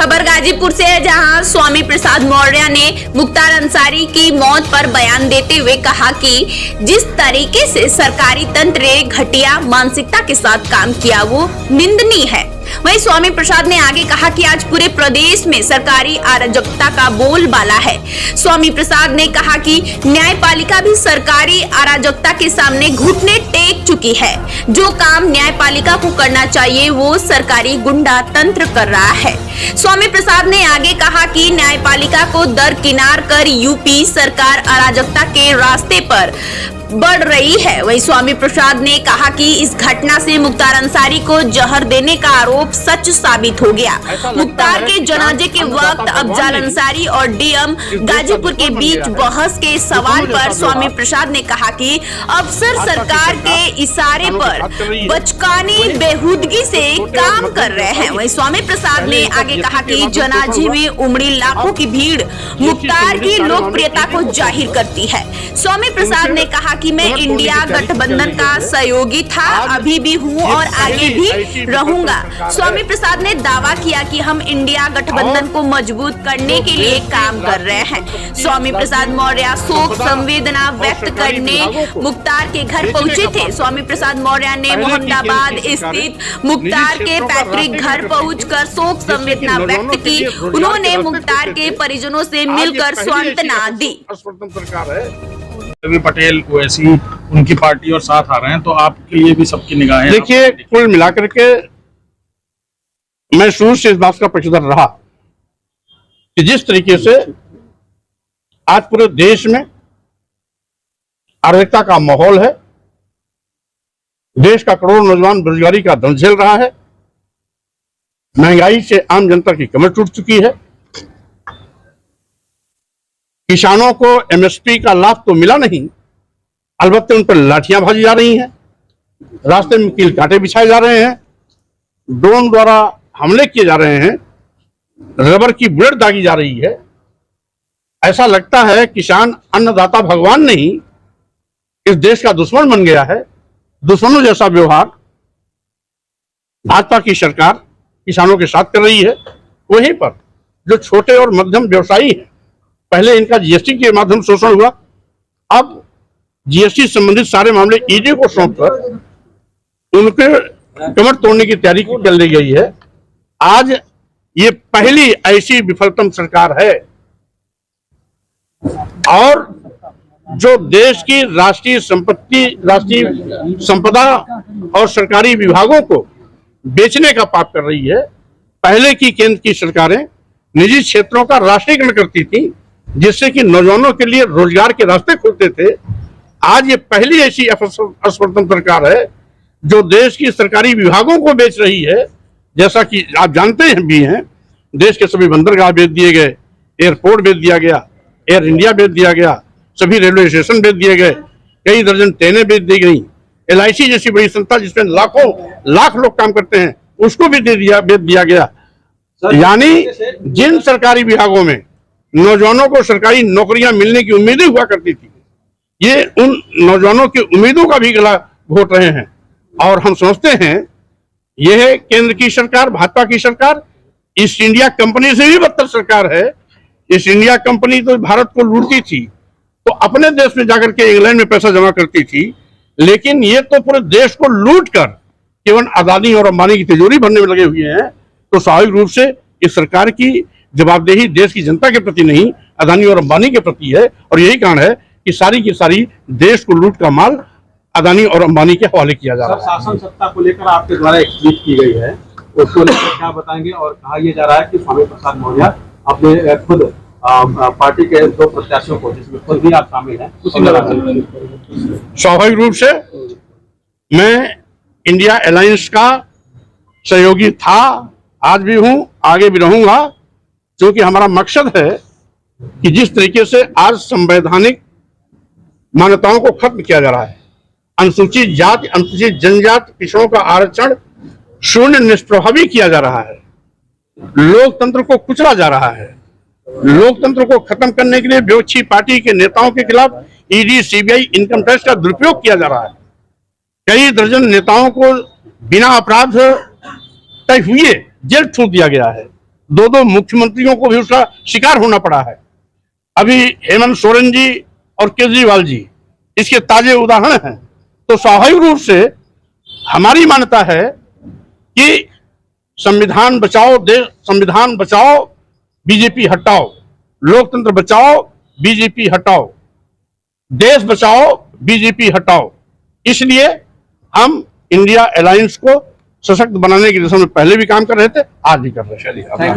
खबर गाजीपुर से है, जहां स्वामी प्रसाद मौर्य ने मुख्तार अंसारी की मौत पर बयान देते हुए कहा कि जिस तरीके से सरकारी तंत्र ने घटिया मानसिकता के साथ काम किया वो निंदनीय है। वहीं स्वामी प्रसाद ने आगे कहा कि आज पूरे प्रदेश में सरकारी अराजकता का बोलबाला है। स्वामी प्रसाद ने कहा कि न्यायपालिका भी सरकारी अराजकता के सामने घुटने टेक चुकी है। जो काम न्यायपालिका को करना चाहिए वो सरकारी गुंडा तंत्र कर रहा है। स्वामी प्रसाद ने आगे कहा कि न्यायपालिका को दरकिनार कर यूपी सरकार अराजकता के रास्ते पर बढ़ रही है। वहीं स्वामी प्रसाद ने कहा कि इस घटना से मुख्तार अंसारी को जहर देने का आरोप सच साबित हो गया। मुख्तार के जनाजे के वक्त अफजल अंसारी और डीएम गाजीपुर के बीच बहस के सवाल पर स्वामी प्रसाद ने कहा कि अफसर सरकार के इशारे पर बचकानी बेहूदगी से काम कर रहे हैं। वहीं स्वामी प्रसाद ने आगे कहा कि जनाजे में उमड़ी लाखों की भीड़ मुख्तार की लोकप्रियता को जाहिर करती है। स्वामी प्रसाद ने कहा कि मैं इंडिया गठबंधन का सहयोगी था, अभी भी हूं और आगे भी रहूंगा। स्वामी प्रसाद ने दावा किया कि हम इंडिया गठबंधन को मजबूत करने के लिए काम कर रहे हैं। स्वामी प्रसाद मौर्य शोक संवेदना व्यक्त करने मुख्तार के घर पहुंचे थे। स्वामी प्रसाद मौर्य ने मोहम्मदाबाद स्थित मुख्तार के पैतृक घर पहुंचकर शोक संवेदना व्यक्त की। उन्होंने मुख्तार के परिजनों से मिलकर सांत्वना दी। पटेल को ऐसी उनकी पार्टी और साथ आ रहे हैं, तो आपके लिए भी सबकी निगाहें। देखिए, कुल मिलाकर के मैं शुरू से इस बात का पक्षधर रहा कि जिस तरीके से आज पूरे देश में अराजकता का माहौल है, देश का करोड़ों नौजवान बेरोजगारी का दंश झेल रहा है, महंगाई से आम जनता की कमर टूट चुकी है, किसानों को एमएसपी का लाभ तो मिला नहीं, अलबत्ते उन पर लाठियां भाजी जा रही हैं, रास्ते में कील कांटे बिछाए जा रहे हैं, ड्रोन द्वारा हमले किए जा रहे हैं, रबर की बुलेट दागी जा रही है। ऐसा लगता है किसान अन्नदाता भगवान नहीं, इस देश का दुश्मन बन गया है। दुश्मनों जैसा व्यवहार भाजपा की सरकार किसानों के साथ कर रही है। वहीं पर जो छोटे और मध्यम व्यवसायी हैं, पहले इनका जीएसटी के माध्यम से शोषण हुआ, अब जीएसटी संबंधित सारे मामले ईडी को सौंपकर उनके कमर तोड़ने की तैयारी चल रही गई है। आज ये पहली ऐसी विफलतम सरकार है और जो देश की राष्ट्रीय संपत्ति, राष्ट्रीय संपदा और सरकारी विभागों को बेचने का पाप कर रही है। पहले की केंद्र की सरकारें निजी क्षेत्रों का राष्ट्रीयकरण करती थी, जिससे कि नौजवानों के लिए रोजगार के रास्ते खुलते थे। आज ये पहली ऐसी असफलतम सरकार है जो देश की सरकारी विभागों को बेच रही है। जैसा कि आप जानते हैं भी हैं, देश के सभी बंदरगाह बेच दिए गए, एयरपोर्ट बेच दिया गया, एयर इंडिया बेच दिया गया, सभी रेलवे स्टेशन बेच दिए गए, कई दर्जन ट्रेनें बेच दी गई, LIC जैसी बड़ी संस्था जिसमें लाखों लाख लोग काम करते हैं उसको भी बेच दिया गया। यानी जिन सरकारी विभागों में नौजवानों को सरकारी नौकरियां मिलने की उम्मीदें हुआ करती थी, ये उन नौजवानों की उम्मीदों का भी गला घोट रहे हैं। और हम समझते हैं यह केंद्र की सरकार, भाजपा की सरकार, ईस्ट इंडिया कंपनी से भी बदतर सरकार है। ईस्ट इंडिया कंपनी तो भारत को लूटती थी, तो अपने देश में जाकर के इंग्लैंड में पैसा जमा करती थी, लेकिन ये तो पूरे देश को लूट कर केवल अदानी और अंबानी की तिजोरी भरने में लगे हुए हैं। तो स्वाभाविक रूप से इस सरकार की जवाबदेही देश की जनता के प्रति नहीं, अदानी और अंबानी के प्रति है। और यही कारण है कि सारी की सारी देश को लूट का माल अदानी और अंबानी के हवाले किया जा रहा है। शासन सत्ता को लेकर आपके द्वारा एक ट्वीट की गई है, उसको लेकर क्या बताएंगे? और कहा यह जा रहा है कि स्वामी प्रसाद मौर्य अपने खुद पार्टी के 2 प्रत्याशियों को, जिसमें खुद भी आप शामिल हैं, उसी लड़ाई। स्वाभाविक रूप से मैं इंडिया अलायंस का सहयोगी था, आज भी हूं, आगे भी रहूंगा, क्योंकि हमारा मकसद है कि जिस तरीके से आज संवैधानिक मान्यताओं को खत्म किया जा रहा है, अनुसूचित जाति, अनुसूचित जनजाति, पिछड़ों का आरक्षण शून्य निष्प्रभावी किया जा रहा है, लोकतंत्र को कुचला जा रहा है, लोकतंत्र को खत्म करने के लिए विपक्षी पार्टी के नेताओं के खिलाफ ईडी, सीबीआई, इनकम टैक्स का दुरुपयोग किया जा रहा है। कई दर्जन नेताओं को बिना अपराध तय हुए जेल छोड़ दिया गया है। दो मुख्यमंत्रियों को भी उसका शिकार होना पड़ा है। अभी हेमंत सोरेन जी और केजरीवाल जी इसके ताजे उदाहरण हैं। तो स्वाभाविक रूप से हमारी मान्यता है कि संविधान बचाओ, देश संविधान बचाओ, बीजेपी हटाओ, लोकतंत्र बचाओ, बीजेपी हटाओ, देश बचाओ, बीजेपी हटाओ। इसलिए हम इंडिया अलायंस को सशक्त बनाने की दिशा में पहले भी काम कर रहे थे, आज भी कर रहे हैं।